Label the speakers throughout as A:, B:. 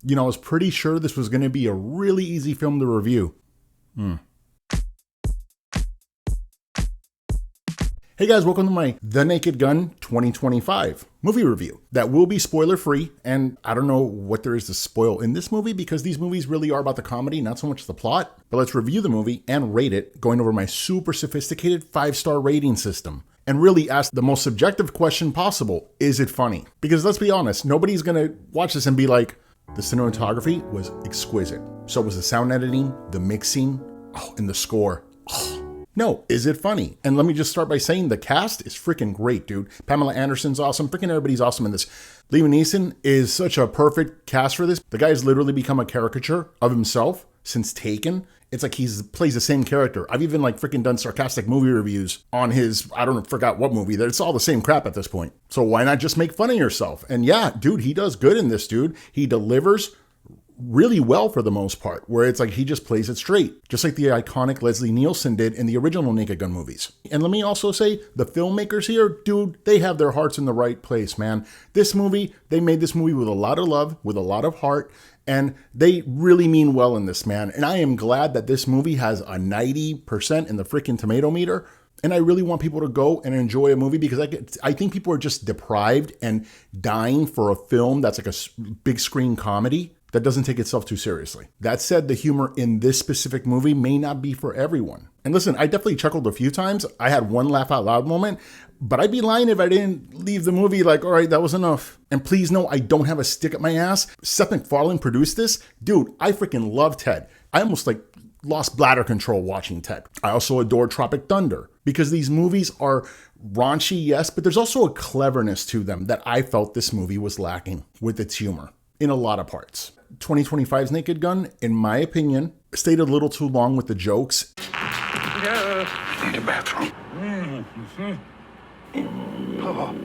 A: I was pretty sure this was going to be a really easy film to review. Hey guys, welcome to my The Naked Gun 2025 movie review that will be spoiler free, and I don't know what there is to spoil in this movie because these movies really are about the comedy, not so much the plot. But let's review the movie and rate it, going over my super sophisticated 5-star rating system. And really ask the most subjective question possible, is it funny? Because let's be honest, nobody's gonna watch this and be like, the cinematography was exquisite. So was the sound editing, the mixing, and the score. No, is it funny? And let me just start by saying the cast is freaking great, dude. Pamela Anderson's awesome. Freaking everybody's awesome in this. Liam Neeson is such a perfect cast for this. The guy's literally become a caricature of himself since Taken. It's like plays the same character. I've even freaking done sarcastic movie reviews on his, forgot what movie. It's all the same crap at this point. So why not just make fun of yourself? And yeah, dude, he does good in this, dude. He delivers really well for the most part, where it's like he just plays it straight, just like the iconic Leslie Nielsen did in the original Naked Gun movies. And let me also say, the filmmakers here, dude, they have their hearts in the right place, man. They made this movie with a lot of love, with a lot of heart, and they really mean well in this, man. And I am glad that this movie has a 90% in the freaking tomato meter. And I really want people to go and enjoy a movie because I think people are just deprived and dying for a film that's like a big screen comedy that doesn't take itself too seriously. That said, the humor in this specific movie may not be for everyone. And listen, I definitely chuckled a few times. I had one laugh out loud moment, but I'd be lying if I didn't leave the movie like, all right, that was enough. And please know I don't have a stick up my ass. Seth MacFarlane produced this. Dude, I freaking love Ted. I almost lost bladder control watching Ted. I also adore Tropic Thunder because these movies are raunchy, yes, but there's also a cleverness to them that I felt this need was lacking with its humor in a lot of parts. 2025's Naked Gun, in my opinion, stayed a little too long with the jokes.
B: Need a bathroom. Oh,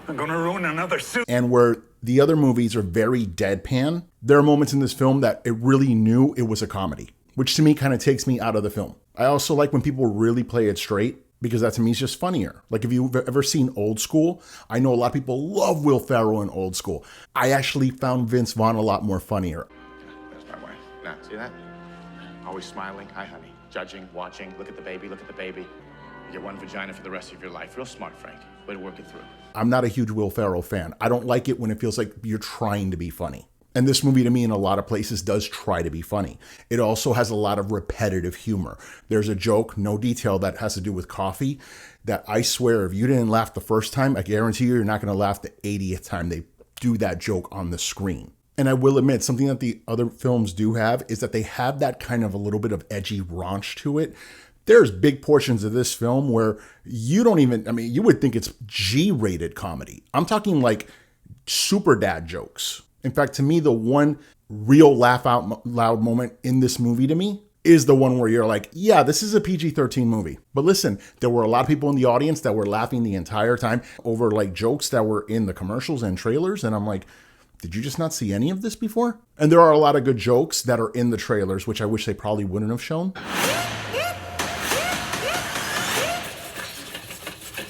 B: I'm gonna ruin another suit.
A: And where the other movies are very deadpan, there are moments in this film that it really knew it was a comedy, which to me kind of takes me out of the film. I also like when people really play it straight, because that to me is just funnier. Like if you've ever seen Old School, I know a lot of people love Will Ferrell in Old School. I actually found Vince Vaughn a lot more funnier.
C: There's my wife. Now, see that? Always smiling. Hi, honey. Judging, watching. Look at the baby. Look at the baby. You get one vagina for the rest of your life. Real smart, Frank. Way to work it through.
A: I'm not a huge Will Ferrell fan. I don't like it when it feels like you're trying to be funny. And this movie to me in a lot of places does try to be funny. It also has a lot of repetitive humor. There's a joke, no detail, that has to do with coffee that I swear if you didn't laugh the first time, I guarantee you're not going to laugh the 80th time they do that joke on the screen. And I will admit, something that the other films do have is that they have that kind of a little bit of edgy raunch to it. There's big portions of this film where you don't even, you would think it's G-rated comedy. I'm talking like super dad jokes. In fact, to me, the one real laugh out loud moment in this movie to me is the one where you're like, yeah, this is a PG-13 movie. But listen, there were a lot of people in the audience that were laughing the entire time over jokes that were in the commercials and trailers. And I'm like, did you just not see any of this before? And there are a lot of good jokes that are in the trailers, which I wish they probably wouldn't have shown.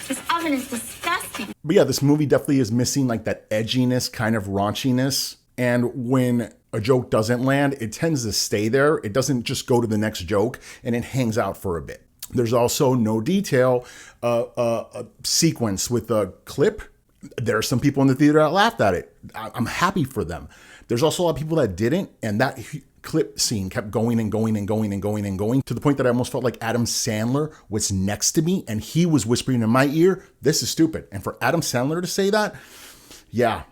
D: This oven is disgusting.
A: But yeah, this movie definitely is missing that edginess, kind of raunchiness. And when a joke doesn't land, it tends to stay there. It doesn't just go to the next joke and it hangs out for a bit. There's also no detail, a sequence with a clip. There are some people in the theater that laughed at it. I'm happy for them. There's also a lot of people that didn't. And that clip scene kept going and going and going and going and going to the point that I almost felt like Adam Sandler was next to me and he was whispering in my ear, this is stupid. And for Adam Sandler to say that, yeah.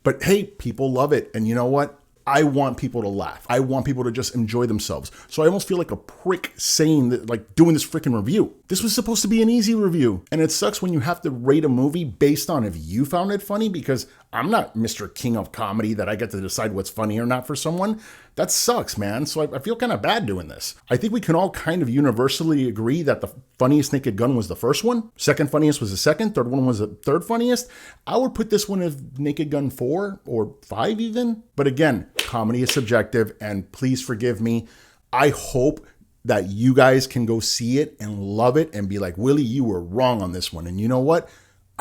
A: But hey, people love it. And you know what? I want people to laugh. I want people to just enjoy themselves. So I almost feel like a prick saying that, doing this freaking review. This was supposed to be an easy review. And it sucks when you have to rate a movie based on if you found it funny, because I'm not Mr. King of Comedy that I get to decide what's funny or not for someone. That sucks, man. So I feel kind of bad doing this. I think we can all kind of universally agree that the funniest Naked Gun was the first one. Second funniest was the second. Third one was the third funniest. I would put this one as Naked Gun 4 or 5 even. But again, comedy is subjective, and please forgive me. I hope that you guys can go see it and love it and be like, Willy, you were wrong on this one. And you know what?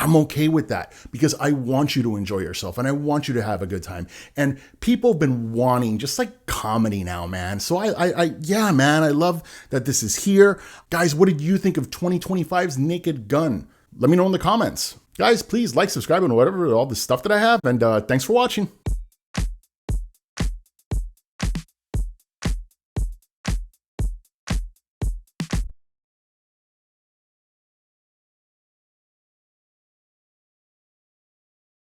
A: I'm okay with that because I want you to enjoy yourself and I want you to have a good time. And people have been wanting just like comedy now, man. So yeah, man, I love that this is here. Guys, what did you think of 2025's Naked Gun? Let me know in the comments. Guys, please like, subscribe, and whatever, all the stuff that I have. And thanks for watching.